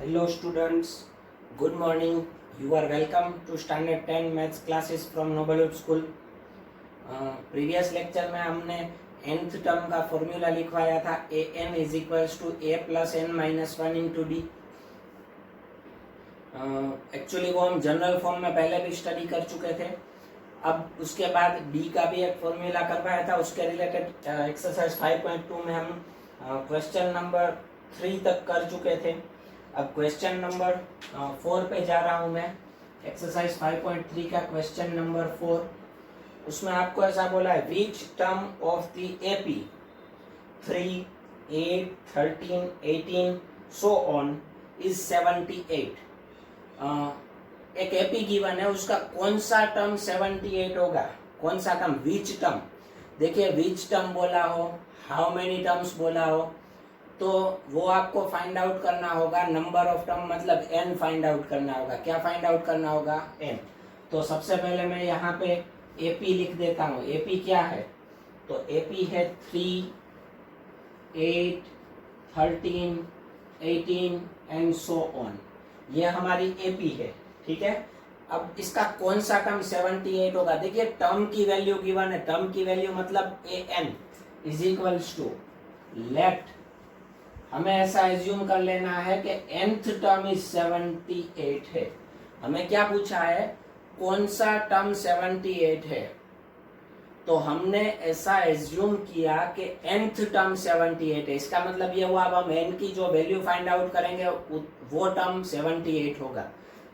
Hello students, good morning. You are welcome to standard 10 maths classes from Nobalhood School. Previous lecture में हमने nth term का formula लिखवाया था an is equals to a plus n minus one into d. Actually वो हम general form में पहले भी स्टडी कर चुके थे. अब उसके बाद d का भी एक फॉर्मूला करवाया था. उसके रिलेटेड एक्सरसाइज 5.2 में हम क्वेश्चन नंबर 3 तक कर चुके थे. अब क्वेश्चन नंबर 4 पे जा रहा हूँ मैं. एक्सरसाइज 5.3 का क्वेश्चन नंबर 4. उसमें आपको ऐसा बोला है, विच term of the AP 3, 8, 13, 18 so on is 78. एक एपी गिवन है, उसका कौन सा टर्म 78 होगा. कौन सा टर्म, विच टर्म. देखिए विच टर्म बोला हो, हाउ मेनी टर्म्स बोला हो, तो वो आपको फाइंड आउट करना होगा. नंबर ऑफ टर्म मतलब n फाइंड आउट करना होगा. क्या फाइंड आउट करना होगा, n. तो सबसे पहले मैं यहाँ पे एपी लिख देता हूँ. एपी क्या है, तो एपी है 3, 8, 13, 18 एंड सो ऑन. ये हमारी एपी है, ठीक है. अब इसका कौन सा टर्म 78 होगा. देखिए टर्म की वैल्यू गिवन है. टर्म की वैल्यू मतलब an is equals to, let, हमें ऐसा एज्यूम कर लेना है कि nth टर्म इज 78 है. हमें क्या पूछा है, कौन सा टर्म 78 है. तो हमने ऐसा एज्यूम किया कि nth टर्म 78 है. इसका मतलब ये हुआ, अब हम n की जो वैल्यू फाइंड आउट करेंगे वो टर्म 78 होगा.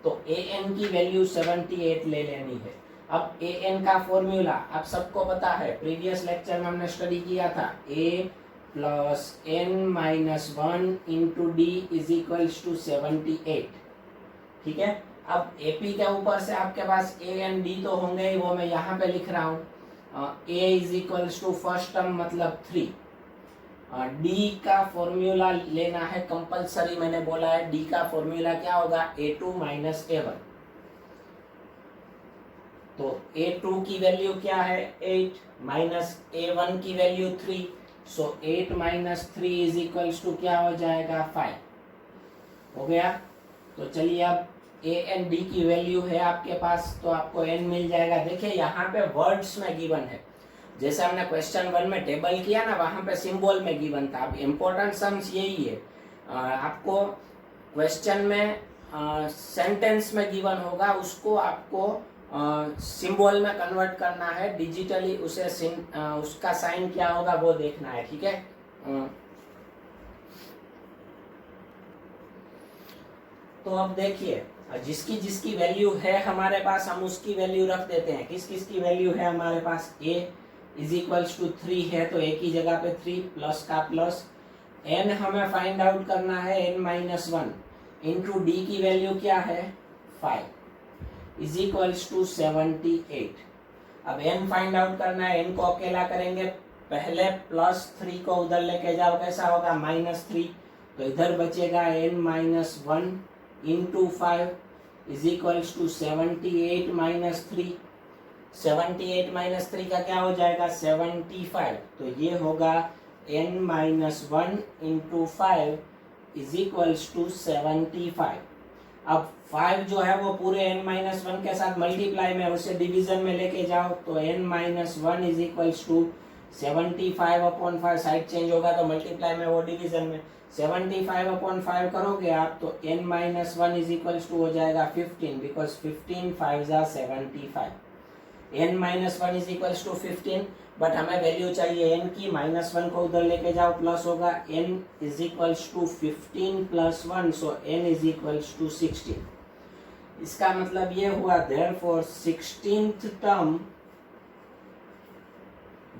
तो an की वैल्यू 78 ले लेनी है. अब an का फॉर्मूला आप सबको पता है, प्रीवियस लेक्चर में हमने स्टडी किया था. a plus n minus 1 into d is equals to 78. ठीक है. अब एपी के ऊपर से आपके पास a एंड d तो होंगे ही, वो मैं यहाँ पे लिख रहा हूँ. a is equals to first term मतलब 3. d का फॉर्मूला लेना है कंपलसरी. मैंने बोला है d का फॉर्मूला क्या होगा, a2 माइनस a1. तो a2 की वैल्यू क्या है 8 माइनस a1 की value 3. So 8 minus 3 is equals to क्या हो जाएगा 5 हो गया. तो चलिए अब a एंड d की वैल्यू है आपके पास, तो आपको n मिल जाएगा. देखिए यहाँ पे वर्ड्स में गिवन है. जैसे हमने क्वेश्चन 1 में टेबल किया ना, वहां पे सिंबल में गिवन था. अब इम्पोर्टेंट सम्स यही है. आपको क्वेश्चन में सेंटेंस में गिवन होगा, उसको आपको सिंबल में कन्वर्ट करना है डिजिटली. उसे उसका साइन क्या होगा वो देखना है, ठीक है. तो अब देखिए, जिसकी जिसकी वैल्यू है हमारे पास, हम उसकी वैल्यू रख देते हैं. किस किस की वैल्यू है हमारे पास, a इज इक्वल्स टू 3 है, तो a की जगह पे 3 प्लस का प्लस. n हमें फाइंड आउट करना है n माइनस 1 इंटू डी की वैल्यू क्या है 5 इज इक्वल्स टू 78. अब n फाइंड आउट करना है. n को अकेला करेंगे, पहले प्लस 3 को उधर लेके जाओ, कैसा होगा माइनस 3. तो इधर बचेगा n minus 1 into 5 is equals to 78 minus 3. 78 minus 3 का क्या हो जाएगा 75. तो ये होगा n minus 1 into 5 is equals to 75. अब 5 जो है वो पूरे n माइनस 1 के साथ मल्टीप्लाई में, उसे डिवीजन में लेके जाओ, तो n minus 1 is equals to 75 upon 5. Side change होगा तो मल्टीप्लाई में, वो डिवीजन में. 75 अपॉन 5 करोगे आप, तो n minus 1 is equals to हो जाएगा 15, बिकॉज 15 5 जा 75. n minus 1 is equals to 15, but हमें वैल्यू चाहिए n की. माइनस 1 को उधर लेके जाओ, प्लस होगा. n is equals to 15 plus 1, so n is equals to 16. इसका मतलब ये हुआ, therefore 16th term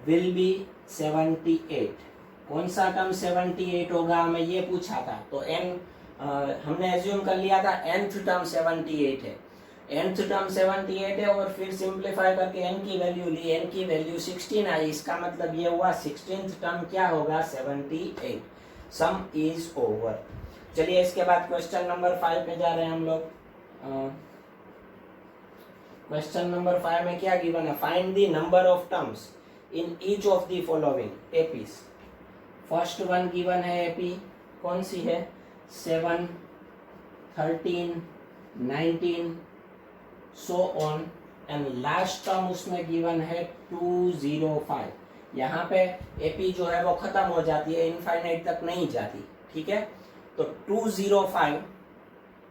will be 78. कौन सा टर्म 78 होगा, हमें ये पूछा था. तो n हमने एज्यूम कर लिया था nth टर्म 78 है. nth टर्म 78 है, और फिर सिंप्लीफाई करके n की वैल्यू ली, n की वैल्यू 16 आई. इसका मतलब ये हुआ 16th टर्म क्या होगा 78. सम इज ओवर. चलिए इसके बाद क्वेश्चन नंबर 5 पे जा रहे हैं हम लोग. क्वेश्चन नंबर 5 में क्या गिवन है, find the number of terms in each of the following APs. First one given है एपी, कौन सी है 7, 13, 19 so on and last term उसमें गिवन है 205। यहाँ पे एपी जो है वो खत्म हो जाती है, इनफाइनाइट तक नहीं जाती, ठीक है। तो 205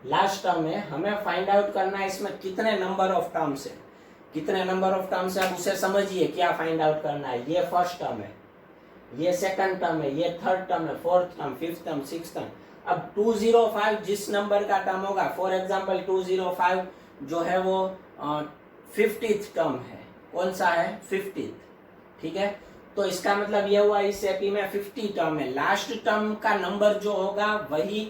लास्ट टर्म में हमें फाइंड आउट करना है इसमें कितने नंबर ऑफ टर्म्स है, कितने नंबर ऑफ टर्म्स है। अब उसे समझिए क्या फाइंड आउट करना है। ये फर्स्ट टर्म है, ये सेकंड टर्म है, ये थर्ड टर्म है, fourth term, fifth term, sixth term. अब 205 जिस नंबर का टर्म होगा, फॉर एग्जांपल 205 जो है वो 50th टर्म है। कौन सा है? 50th, ठीक है। तो इसका मतलब ये हुआ इस एपी में 50 टर्म है। लास्ट टर्म का नंबर जो होगा वही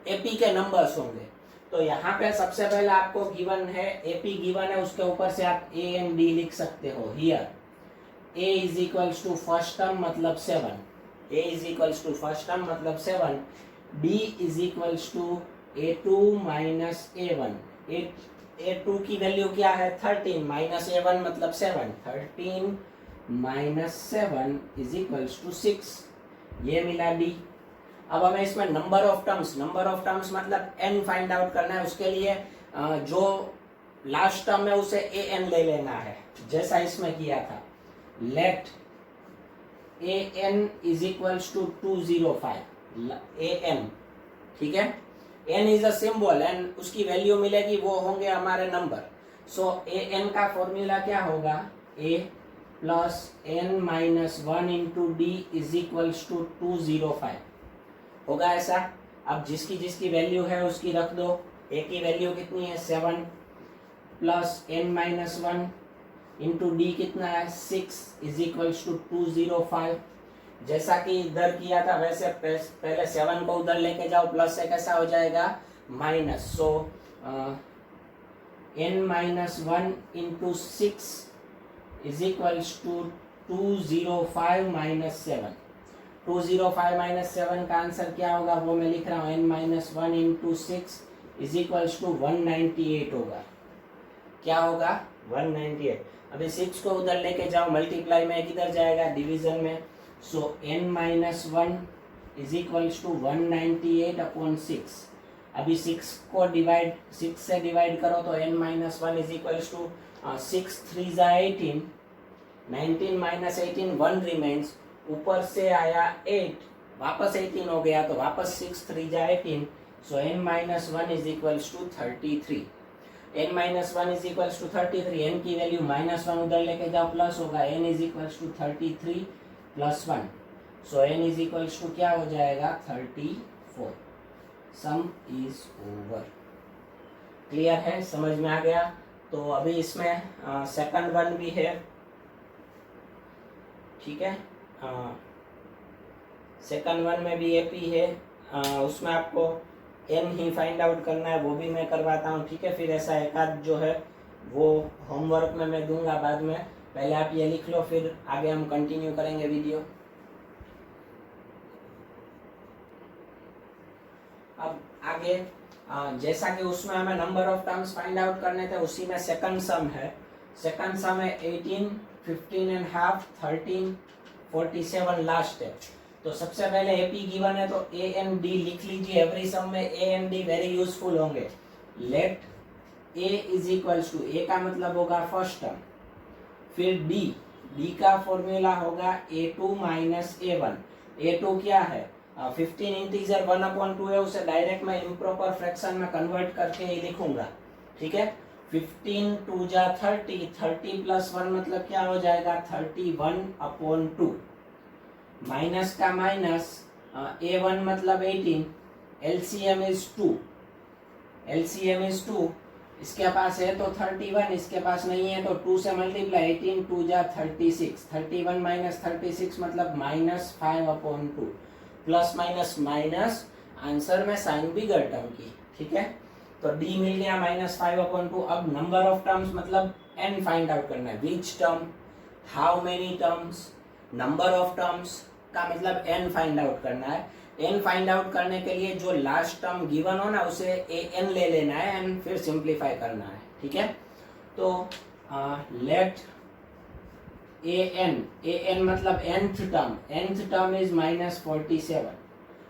एपी के नंबर्स होंगे। तो यहाँ पे सबसे पहले आपको गिवन है, एपी गिवन है, उसके ऊपर से आप ए एंड डी लिख सकते हो। Here a is equals to first term मतलब 7, a is equals to first term मतलब 7, d is equals to a2 minus a1। a2 की वैल्यू क्या है? 13 माइनस a1 मतलब 7, 13 माइनस 7 इज इक्वल्स टू 6, ये मिला d। अब हमें इसमें नंबर ऑफ टर्म्स मतलब n फाइंड आउट करना है। उसके लिए जो लास्ट टर्म है उसे an ले लेना है, जैसा इसमें किया था। Let an is equals to 205 an, ठीक है। n इज अ सिंबल एंड उसकी वैल्यू मिलेगी, वो होंगे हमारे नंबर। सो an का फॉर्मूला क्या होगा? a plus n minus 1 into d is equals to 205 होगा ऐसा। अब जिसकी जिसकी वैल्यू है उसकी रख दो। a की वैल्यू कितनी है? 7 plus n minus 1 into D कितना है? 6 इज इक्वल्स टू 205। जैसा कि इधर किया था वैसे पहले 7 को उधर लेके जाओ, प्लस से कैसा हो जाएगा? Minus. So n minus 1 into 6 is equals to 205 minus 7। 205 minus 7 का आंसर क्या होगा वो मैं लिख रहा हूँ। n minus 1 into 6 is equals to 198 होगा। क्या होगा? 198। अभी 6 को उधर लेके जाओ, मल्टीप्लाई में किधर जाएगा? डिवीजन में। So n minus 1 is equals to 198 upon 6। अभी 6 को 6 से डिवाइड करो तो n minus 1 is equals to 6 3 जा 18, 19 माइनस 18 1 रिमेन्स, ऊपर से आया 8, वापस 18 हो गया तो वापस 6 3 जा 18। So n minus 1 is equals to 33। n minus 1 is equals to 33। n की वैल्यू माइनस 1 उधर लेके जाओ, प्लस होगा। n is equals to 33 plus 1। So n is equals to क्या हो जाएगा? 34। सम इज ओवर। क्लियर है? समझ में आ गया? तो अभी इसमें सेकंड वन भी है, ठीक है। सेकंड वन में भी एपी है, उसमें आपको n ही फाइंड आउट करना है, वो भी मैं करवाता हूँ, ठीक है। फिर ऐसा एक आध जो है वो होमवर्क में मैं दूंगा बाद में। पहले आप ये लिख लो, फिर आगे हम कंटिन्यू करेंगे वीडियो। अब आगे जैसा कि उसमें हमें number of terms find out करने थे, उसी में सेकंड सम है। सेकंड सम है 18, 15 एंड हाफ, 13, 47 लास्ट है। तो सबसे पहले एपी गिवन है तो ए एंड डी लिख लीजिए। एवरी सम में a and d very useful होंगे। Let a is equals to, a का मतलब होगा फर्स्ट टर्म, फिर डी का फॉर्मूला होगा a2 माइनस a1। a2 क्या है? 15 इंटीजर 1/2 है, उसे डायरेक्ट मैं इम्प्रॉपर फ्रैक्शन में कन्वर्ट करके ही लिखूंगा, ठीक है। 15 2 जा 30, 30 प्लस 1 मतलब क्या हो जाएगा? 31/2। माइनस का माइनस, a1 मतलब 18, LCM इज 2, LCM इज 2। इसके पास है तो 31, इसके पास नहीं है तो 2 से मल्टीप्लाई, 18 2 जा 36, 31 माइनस 36 मतलब minus 5/2। Plus minus minus, answer में साइन बिगर टर्म की, ठीक है। तो डी मिल गया माइनस 5/2। अब नंबर ऑफ टर्म्स मतलब n फाइंड आउट करना है। Which term, how many terms, number of terms का मतलब n फाइंड आउट करना है। n फाइंड आउट करने के लिए जो लास्ट टर्म गिवन हो ना उसे an ले लेना है एंड फिर सिंप्लीफाई करना है, ठीक है। तो लेट an मतलब nth टर्म इज -47।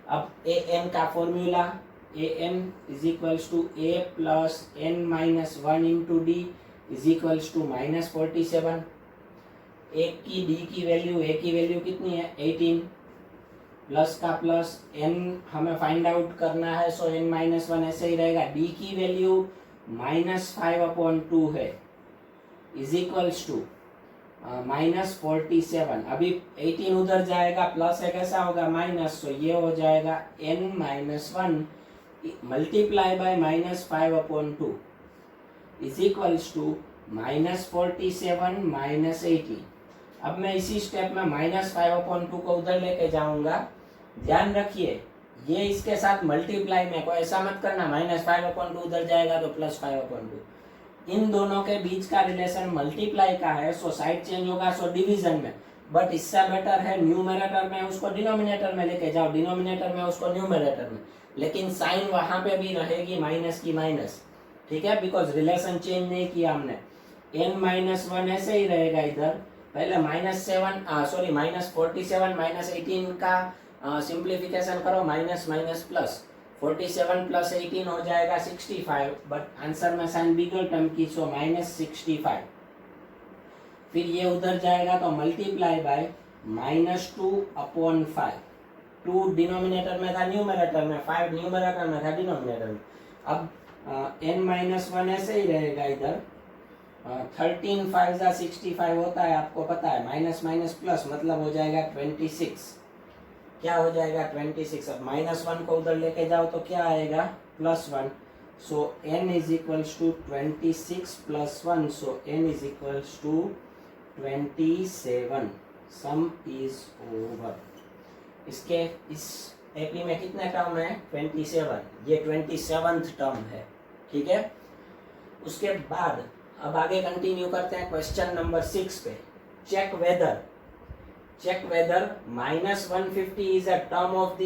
अब an का formula a n is equals to a plus n minus one into d is equals to -47। एक की डी की वैल्यू, ए की वैल्यू कितनी है 18, प्लस का प्लस एन हमें फाइंड आउट करना है, सो एन माइनस वन ऐसे ही रहेगा। डी की वैल्यू -5/2 है इज इक्वल्स टू -47। अभी 18 उधर जाएगा, प्लस है कैसा होगा माइनस, तो ये हो जाएगा n minus one multiply by -5/2 is equals to -47 -18। अब मैं इसी स्टेप में -5/2 को उधर लेके जाऊंगा। ध्यान रखिए ये इसके साथ मल्टीप्लाई में, कोई ऐसा मत करना -5/2 उधर जाएगा तो +5/2। इन दोनों के बीच का रिलेशन मल्टीप्लाई का है, सो साइड चेंज होगा, सो डिवीजन में। बट इससे बेटर है न्यूमरेटर में उसको डिनोमिनेटर में लेके जाओ, डिनोमिनेटर में उसको न्यूमरेटर में, लेकिन साइन वहां पे भी रहेगी माइनस की माइनस, ठीक है, बिकॉज रिलेशन चेंज नहीं किया हमने। n-1 ऐसे ही रहेगा इधर, पहले -47 -18 का सिंप्लीफिकेशन करो, माइनस माइनस प्लस 47 + 18 हो जाएगा 65, बट आंसर में साइन बिगर टर्म की, सो -65। फिर ये उधर जाएगा तो मल्टीप्लाई बाय -2/5। 2 डिनोमिनेटर में था, न्यूमरेटर में 5 न्यूमरेटर में था, डिनोमिनेटर में। अब n-1 ऐसे ही रहेगा इधर। 13 5 = 65 होता है, आपको पता है, माइनस माइनस प्लस मतलब हो जाएगा 26। क्या हो जाएगा 26। अब -1 को उधर लेके जाओ तो क्या आएगा +1, so n is equals to 26 + 1, so n is equals to 27। Sum is over. इसके इस एपी में कितने टर्म है 27, ये 27th टर्म है, ठीक है। उसके बाद अब आगे कंटिन्यू करते हैं क्वेश्चन नंबर 6 पे। Check whether -150 is a term of the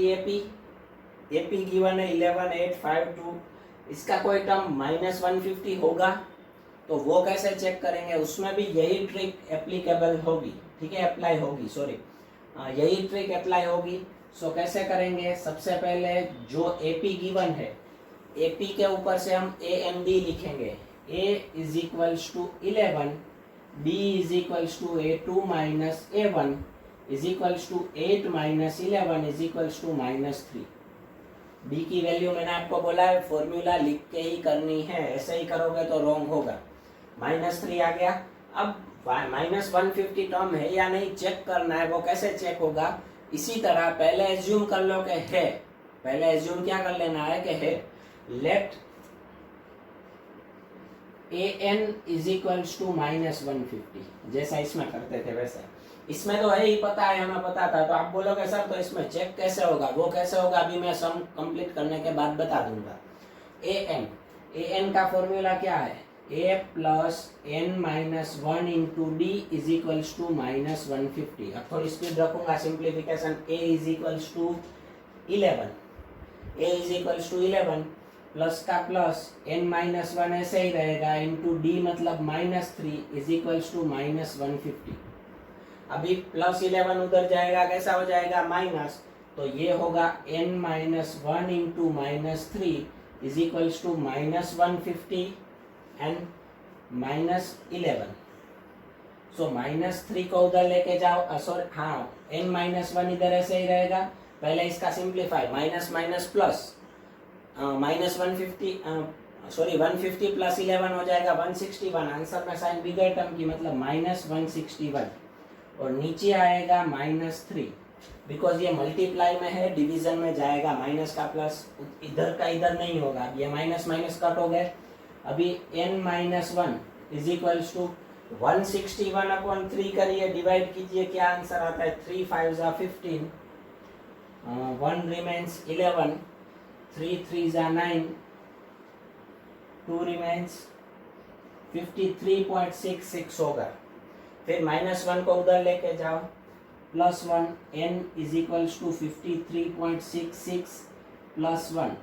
AP given है 11852। इसका कोई टर्म -150 होगा तो वो कैसे चेक करेंगे, उसमें भी यही ट्रिक एप्लीकेबल होगी, ठीक है, अप्लाई होगी, सॉरी, यही ट्रिक अप्लाई होगी। सो कैसे करेंगे, सबसे पहले जो एपी गिवन है, एपी के ऊपर से हम ए एन डी लिखेंगे। a is equals to 11, b is equals to a2 minus a1 is equals to 8 minus 11 is equals to -3। b की वैल्यू मैंने आपको बोला है फॉर्मूला लिख के ही करनी है, ऐसे ही करोगे तो रॉन्ग होगा। -3 आ गया। अब -150 टर्म है या नहीं चेक करना है, वो कैसे चेक होगा, इसी तरह पहले एज्यूम कर लो कि है, पहले एज्यूम क्या कर लेना है कि है। Let an is equals to -150, जैसा इसमें करते थे वैसा। इसमें तो है ही पता है, हमें पता था, तो आप बोलोगे सर तो इसमें चेक कैसे होगा, वो कैसे होगा अभी मैं सम कंप्लीट करने के बाद बता दूंगा। an का फॉर्मूला क्या है, a plus n-1 into d is equals to -150। अब थोड़ी स्पीड रखूंगा simplification. a is equals to 11 plus का प्लस n-1 ऐसे ही रहेगा इंटू डी मतलब -3 इज इक्वल्स टू -150। अभी +11 उधर जाएगा, कैसा हो जाएगा माइनस, तो ये होगा n-1 into -3 is equals to -150 and -11। So -3 को उधर लेके जाओ, सॉरी हाँ, n-1 इधर ऐसे ही रहेगा, पहले इसका simplify, minus minus plus, -150 sorry 150 + 11 हो जाएगा 161। आंसर में साइन बिगर टर्म की मतलब -161, और नीचे आएगा -3, बिकॉज ये मल्टीप्लाई में है, डिवीजन में जाएगा, माइनस का प्लस इधर का इधर नहीं होगा, ये माइनस माइनस कट हो गए। अभी n-1 इज इक्वल्स टू 161/3 करिए, डिवाइड कीजिए, क्या आंसर आता है, 3 5 = 15, 1 रिमेन्स 11, 3 3 = 9, 2 रिमेन्स 53.66 होगा। फिर -1 को उधर लेके जाओ, +1 n is equals to 53.66 + 1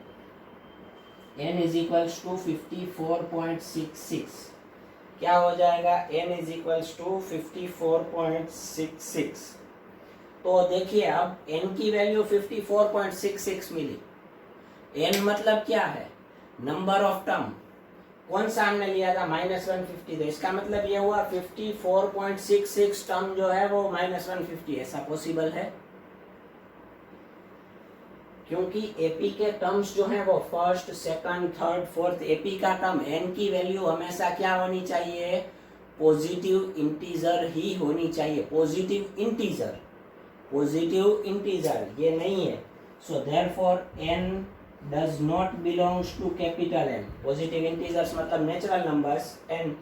n is equals to 54.66। क्या हो जाएगा, n इज इक्वल्स टू 54.66। तो देखिए अब n की वैल्यू 54.66 मिली, n मतलब क्या है, नंबर ऑफ टर्म। कौन सा हमने लिया था, -150, तो इसका मतलब ये हुआ 54.66 टर्म जो है वो -150, ऐसा पॉसिबल है क्योंकि एपी के टर्म्स जो हैं वो first, second, third, fourth, AP का टर्म n की वैल्यू हमेशा क्या होनी चाहिए, पॉजिटिव इंटीजर ही होनी चाहिए, पॉजिटिव इंटीजर, पॉजिटिव इंटीजर ये नहीं है। So therefore n does not belongs to capital N, positive integers मतलब natural numbers n।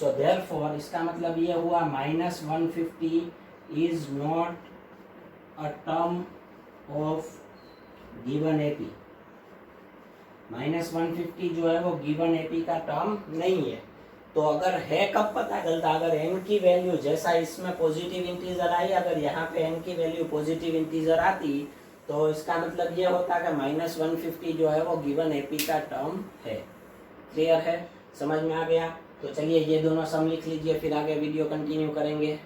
So therefore इसका मतलब ये हुआ -150 is not a term of given AP, -150 जो है वो गिवन एपी का टर्म नहीं है। तो अगर है कब पता चलता, अगर n की वैल्यू जैसा इसमें पॉजिटिव इंटीजर आई, अगर यहाँ पे n की वैल्यू पॉजिटिव इंटीजर आती तो इसका मतलब ये होता कि -150 जो है वो गिवन एपी का टर्म है। क्लियर है, समझ में आ गया? तो चलिए ये दोनों सम लिख लीजिए, फिर आगे वीडियो कंटिन्यू करेंगे।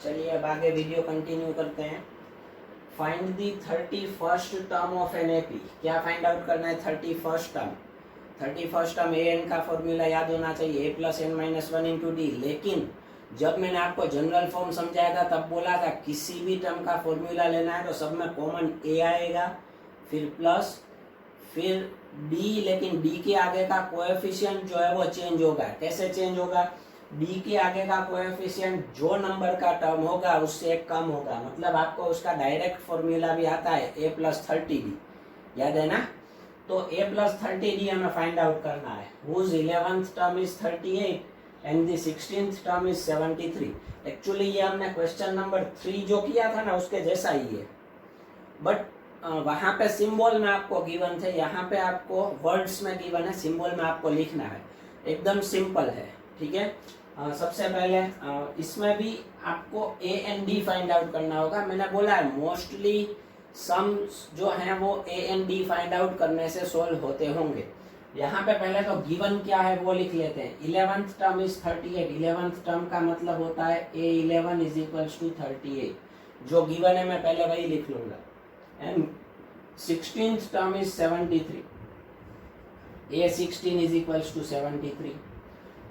चलिए अब आगे वीडियो कंटिन्यू करते हैं। Find the 31st term of an AP. क्या फाइंड आउट करना है, 31st term. 31st term A N का फॉर्मूला याद होना चाहिए, a + n - 1 × d। लेकिन जब मैंने आपको जनरल फॉर्म समझाया था तब बोला था किसी भी टर्म का फॉर्मूला लेना है तो सब में कॉमन a आएगा, फिर प्लस, फिर d, लेकिन d के आगे का कोएफिशिएंट जो है वो चेंज होगा। कैसे चेंज होगा, d के आगे का कोएफिशिएंट जो नंबर का टर्म होगा उससे एक कम होगा, मतलब आपको उसका डायरेक्ट फॉर्मूला भी आता है a + 30d, याद है ना? तो a + 30d हमें फाइंड आउट करना है। whose 11th term is 38 and the 16th term is 73। Actually ये हमने क्वेश्चन नंबर 3 जो किया था ना उसके जैसा ही है, बट वहाँ पे सिंबल में आपको गिवन थे, यहाँ पे आपको वर्ड्स में गिवन है, सिंबल में आपको लिखना है। एकदम सिंपल है, ठीक है। सबसे पहले इसमें भी आपको ए एंड डी फाइंड आउट करना होगा। मैंने बोला है मोस्टली सम्स जो हैं वो ए एंड डी फाइंड आउट करने से सोल्व होते होंगे। यहाँ पे पहले तो गिवन क्या है वो लिख लेते हैं। 11th term is 38। 11th term का मतलब होता है a11 = 38, जो गिवन है मैं पहले वही लिख लूंगा। And 16th term is 73, a16 = 73।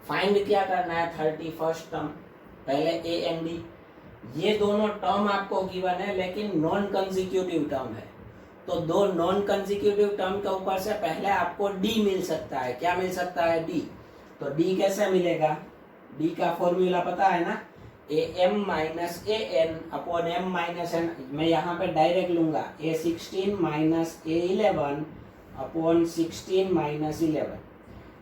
Find क्या करना है, 31st टर्म, पहले ए एंड डी। ये दोनों टर्म आपको गिवन है लेकिन नॉन कंसेक्यूटिव टर्म है, तो दो नॉन कंसेक्यूटिव टर्म के ऊपर से पहले आपको डी मिल सकता है। क्या मिल सकता है, डी। तो डी कैसे मिलेगा, डी का फॉर्मूला पता है ना, am - an / m - n। मैं यहाँ पे डायरेक्ट लूंगा a16 - a11 / 16 - 11।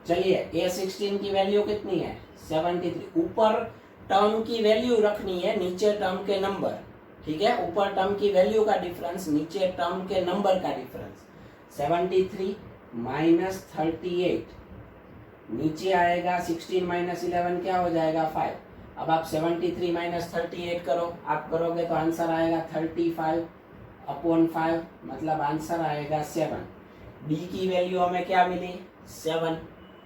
चलिए a16 की वैल्यू कितनी है, 73। ऊपर टर्म की वैल्यू रखनी है, नीचे टर्म के नंबर, ठीक है। ऊपर टर्म की वैल्यू का डिफरेंस, नीचे टर्म के नंबर का डिफरेंस। 73 - 38, नीचे आएगा 16 - 11 क्या हो जाएगा, 5। अब आप 73 - 38 करो, आप करोगे तो आंसर आएगा 35/5, मतलब आंसर आएगा 7। डी की वैल्यू हमें क्या मिली, 7,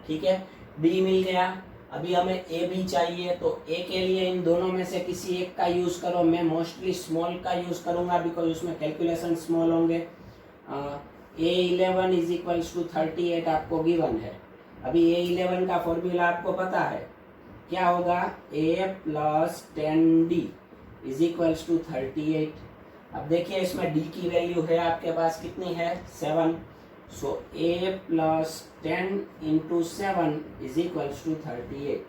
ठीक है। डी मिल गया। अभी हमें ए भी चाहिए, तो ए के लिए इन दोनों में से किसी एक का यूज करो। मैं मोस्टली स्मॉल का यूज करूंगा बिकॉज उसमें कैलकुलेशन स्मॉल होंगे। a11 = 38 आपको गिवन है। अभी a11 का फॉर्मूला आपको पता है, क्या होगा, a + 10d = 38। अब देखिए इसमें d की वैल्यू है आपके पास कितनी है, 7। सो a + 10 × 7 = 38।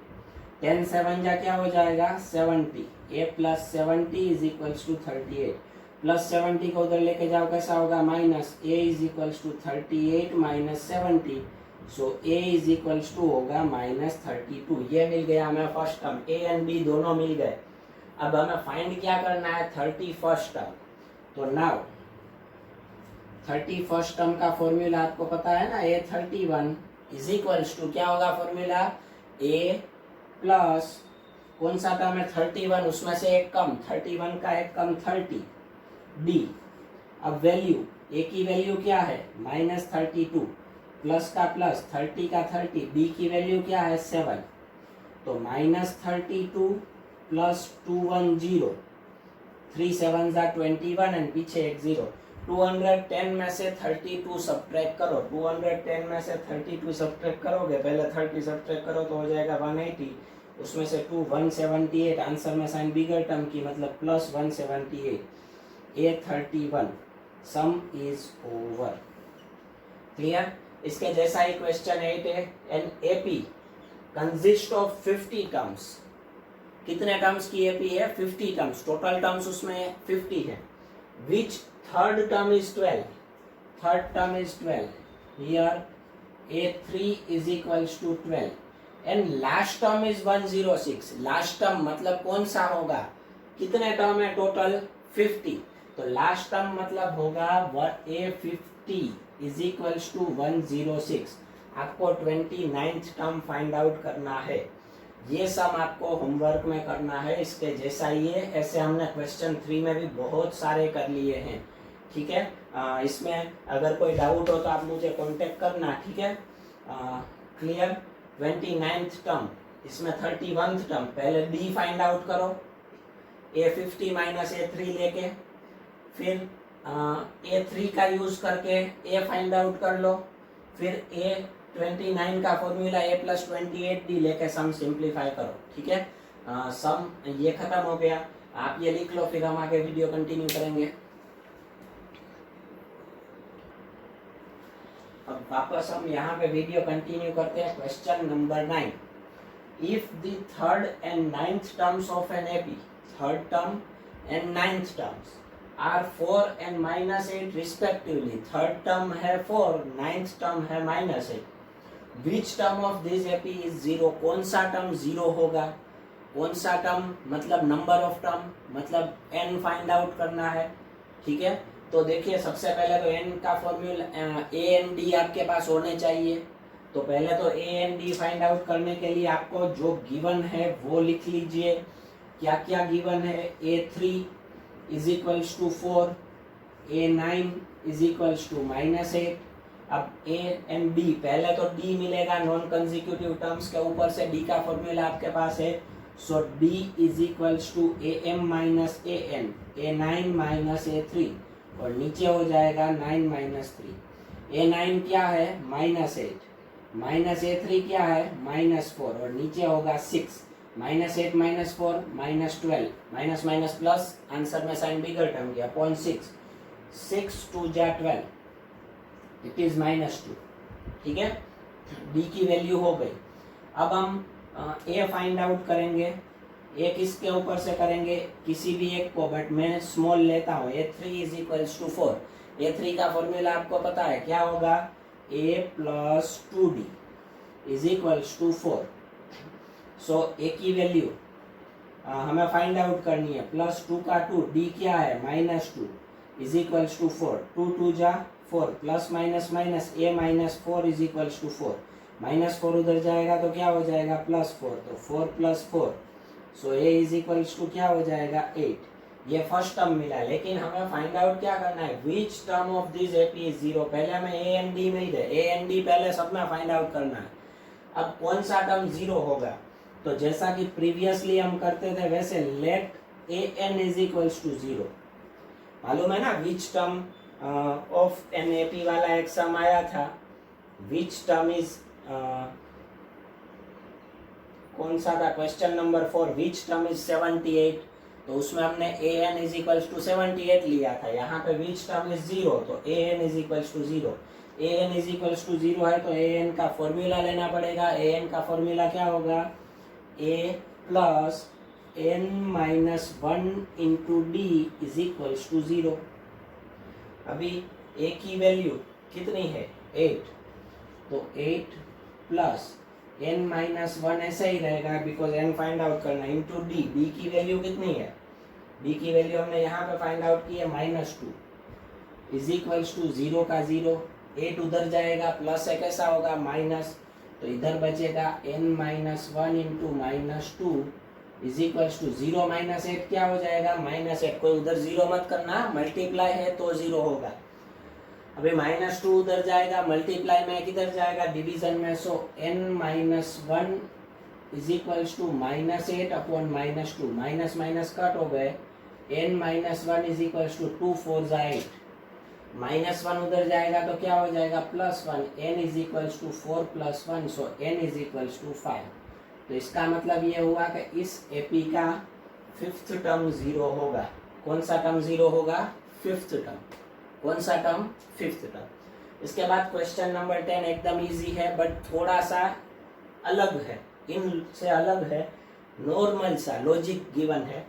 10 7 जा क्या हो जाएगा, 70। a + 70 = 38। प्लस 70 को उधर लेके जाओ कैसा होगा, माइनस। a = 38 - 70, सो a = होगा -32। ये मिल गया हमें first term, a and b दोनों मिल गए। अब हमें फाइंड क्या करना है, 31st टर्म। तो नाउ 31st टर्म का फॉर्मूला आपको पता है ना, a31 = क्या होगा फॉर्मूला, a प्लस कौन सा टर्म है, 31, उसमें से एक कम, 31 का एक कम 30 d। अब वैल्यू, a की वैल्यू क्या है, -32, प्लस का प्लस, 30 का 30, b की वैल्यू क्या है, 7। तो -32 + 210, 3 7 जा 21 एंड पीछे एक 0। 210 में से 32 सब्ट्रैक्ट करो, 210 में से 32 सब्ट्रैक्ट करोगे, पहले 30 सब्ट्रैक्ट करो तो हो जाएगा 180, उसमें से 2 178, आंसर में साइन बिगर टर्म की मतलब plus 178, A31, sum is over. Clear? इसके जैसा ही क्वेश्चन 8 है, an AP consist of 50 terms. कितने टर्म्स की एपी है? 50 टर्म्स, टोटल टर्म्स उसमें 50 है। Which third term is 12, third term is 12, here A3 is equals to 12 and last term is 106। Last term मतलब कौन सा होगा? कितने टर्म है टोटल? 50, तो लास्ट टर्म मतलब होगा A50 इज इक्वल्स टू 106। आपको 29th टर्म फाइंड आउट करना है। ये सम आपको होमवर्क में करना है, इसके जैसा ही है। ऐसे हमने क्वेश्चन 3 में भी बहुत सारे कर लिए हैं, ठीक है। इसमें अगर कोई डाउट हो तो आप मुझे कांटेक्ट करना, ठीक है। क्लियर? 29th टर्म, इसमें 31th टर्म, पहले डी फाइंड आउट करो, A50 माइनस A3 लेके, फिर A3 का यूज करके A फाइंड आउट कर लो, फिर A29 का फॉर्मूला A प्लस 28D लेके सम सिंप्लीफाई करो, ठीक है। सम ये खत्म हो गया, आप ये लिख लो, फिर हम आगे वीडियो कंटिन्यू करेंगे। अब वापस हम यहाँ पे वीडियो कंटिन्यू करते हैं। Question number 9, if the third and 9th terms of an AP, third term and 9th terms are 4 and -8 respectively, third term है 4, 9th टर्म है -8, which term of this AP is 0, कौन सा term 0 होगा? कौन सा term मतलब number of term, मतलब n find out करना है, ठीक है। तो देखिए सबसे पहले तो n का फॉर्मूला a n d आपके पास होने चाहिए। तो पहले तो a n d find out करने के लिए आपको जो गिवन है वो लिख लीजिए। क्या क्या गिवन है? A3 is equals to 4, A9 is equals to -8। अब A एंड D, पहले तो D मिलेगा नॉन कंसेक्यूटिव टर्म्स के ऊपर से, D का फॉर्मूला आपके पास है। So D is equals to AM minus AN, A9 minus A3, और नीचे हो जाएगा 9 माइनस 3। A9 क्या है? -8, माइनस A3 क्या है? -4, और नीचे होगा 6, -8 -4 -12, माइनस माइनस प्लस, आंसर में साइन बिगर टर्म किया अपॉन 6, 6 2 जा 12, इट इज -2, ठीक है। डी की वैल्यू हो गई। अब हम ए फाइंड आउट करेंगे। ए किसके ऊपर से करेंगे? किसी भी एक को, बट मैं स्मॉल लेता हूँ। A3 is equals to 4, A3 का फॉर्मूला आपको पता है क्या होगा? A plus 2D is equals to 4। So a की वैल्यू हमें फाइंड आउट करनी है, +2 का 2, D क्या है? -2 इज इक्वल्स टू 4, 2 2 जा 4, plus minus minus A minus 4 is equals to 4, -4 उधर जाएगा तो क्या हो जाएगा? +4, तो 4 + 4, सो A इज इक्वल्स टू क्या हो जाएगा? 8। ये फर्स्ट टर्म मिला, लेकिन हमें फाइंड आउट क्या करना है? विच term of this AP is 0। पहले हमें A एंड D मिल गए, A एंड D पहले सब में फाइंड आउट करना है। अब कौन सा टर्म 0 होगा? तो जैसा कि प्रीवियसली हम करते थे वैसे let AN is equals to 0। मालूम है ना which term of an AP वाला एक सम आया था, विच टर्म इज कौन सा था? Question number 4, which term is 78। तो उसमें हमने AN इज इक्वल्स टू 78 लिया था। यहाँ पे विच टर्म इज 0, तो AN is equals to 0। AN is equals to 0 है तो AN का फॉर्मूला लेना पड़ेगा। AN का फॉर्मूला क्या होगा? A plus n minus 1 into D is equals to 0। अभी A की वैल्यू कितनी है? 8, तो 8 प्लस n माइनस 1 ऐसा ही रहेगा बिकॉज n फाइंड आउट करना, इंटू D। D की वैल्यू कितनी है? D की वैल्यू हमने यहाँ पे फाइंड आउट की है -2 इज इक्वल्स टू 0 का 0, 8 उधर जाएगा, प्लस है कैसा होगा? माइनस, तो इधर बचेगा n minus 1 into -2 is equals to 0 minus 8 क्या हो जाएगा? -8। कोई उधर 0 मत करना, मल्टीप्लाई है तो 0 होगा। अभी -2 उधर जाएगा, मल्टीप्लाई में किधर जाएगा? डिवीजन में। So n minus 1 is equals to -8 upon -2, minus minus cut हो गए, n minus one is equal to 2 4 जा 8, माइनस वन उधर जाएगा तो क्या हो जाएगा plus one, n is equal to 4 plus one, so n is equal to 5। तो इसका मतलब ये हुआ कि इस एपी का फिफ्थ टर्म जीरो होगा। कौन सा टर्म जीरो होगा? Fifth term. कौन सा टर्म? Fifth term. इसके बाद क्वेश्चन नंबर 10 एकदम इजी है बट थोड़ा सा अलग है, इनसे अलग है, नॉर्मल सा लॉजिक गिवन है।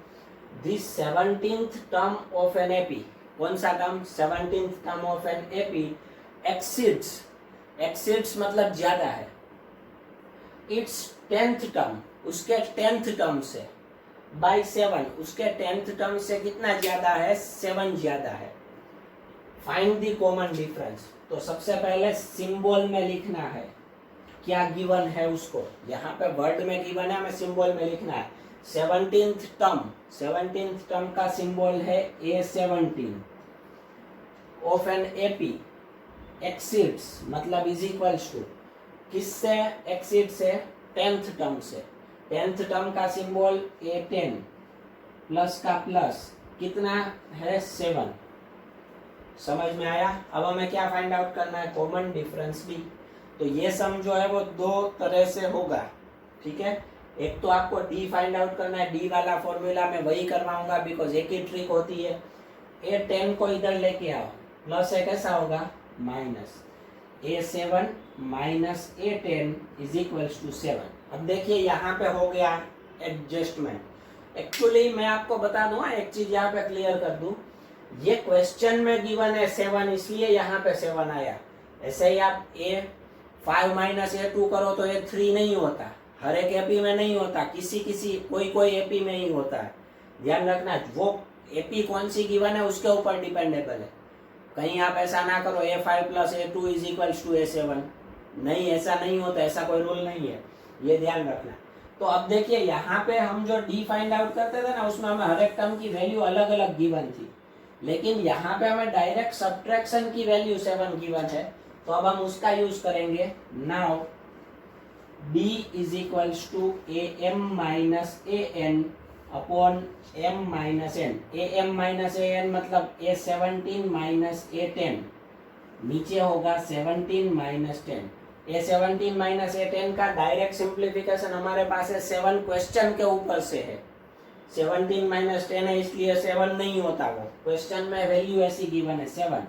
This 17th term of an AP, कौन सा term? 17th term of an AP exceeds, exceeds मतलब ज्यादा है, इट्स 10th टर्म, उसके 10th टर्म से, बाय 7, उसके 10th टर्म से कितना ज्यादा है? 7 ज्यादा है। Find the common difference. तो सबसे पहले सिंबल में लिखना है क्या गिवन है उसको, यहाँ पे वर्ड में गिवन है, हमें सिंबल में लिखना है। 17th टर्म, 17th टर्म का सिंबल है A17 of an AP exceeds मतलब इज इक्वल्स टू, किससे एक्सीड से? 10th टर्म से। 10th टर्म का सिंबल A10 प्लस का प्लस कितना है? 7। समझ में आया? अब हमें क्या फाइंड आउट करना है? कॉमन डिफरेंस भी। तो ये सम जो है वो दो तरह से होगा, ठीक है। एक तो आपको डी फाइंड आउट करना है, डी वाला फॉर्मूला मैं वही करवाऊंगा बिकॉज एक ही ट्रिक होती है। A10 को इधर लेके आओ, प्लस एक ऐसा होगा minus A7 minus A10 is equals to 7। अब देखिए यहाँ पे हो गया एडजस्टमेंट। एक्चुअली मैं आपको बता दूं, एक चीज यहाँ पे क्लियर कर दूं, ये क्वेश्चन में गिवन है 7 इसलिए यहाँ पे 7 आया। ऐसे ही आप A5 माइनस A2 करो तो A3 नहीं होता, हर एक एपी में नहीं होता, किसी कोई एपी में ही होता है। ध्यान रखना, वो एपी कौन सी गिवन है उसके ऊपर डिपेंडेबल है। कहीं आप ऐसा ना करो A5 plus A2 is equals to A7, नहीं, ऐसा नहीं होता, ऐसा कोई रूल नहीं है, ये ध्यान रखना। तो अब देखिए यहाँ पे हम जो डी फाइंड आउट करते थे ना, उसमें हमें हर एक टर्म की वैल्यू अलग अलग गिवन थी, लेकिन यहाँ पे हमें डायरेक्ट सब्ट्रैक्शन की वैल्यू 7 गिवन है, तो अब हम उसका यूज करेंगे। Now d is equals to am minus an upon m minus n। am minus an मतलब A17 माइनस A10, नीचे होगा 17 माइनस 10। A17 माइनस A10 का डायरेक्ट सिंप्लीफिकेशन हमारे पास है 7 क्वेश्चन के ऊपर से है। 17 माइनस 10 है इसलिए 7 नहीं होता, वो क्वेश्चन में वैल्यू ऐसी गिवन है 7,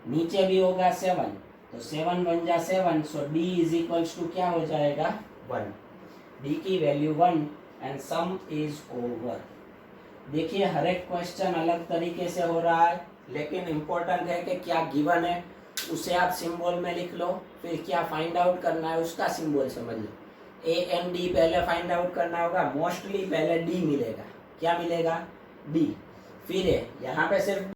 नीचे भी होगा 7, तो 7 बन जा 7, सो d इज इक्वल्स टू क्या हो जाएगा? 1। d की value 1 and some is over. देखिए हर एक क्वेश्चन अलग तरीके से हो रहा है, लेकिन इम्पोर्टेंट है कि क्या गिवन है उसे आप सिंबल में लिख लो, फिर क्या फाइंड आउट करना है उसका सिंबल समझ लो। ए एम डी पहले फाइंड आउट करना होगा, मोस्टली पहले डी मिलेगा। क्या मिलेगा? डी। फिर यहाँ पे सिर्फ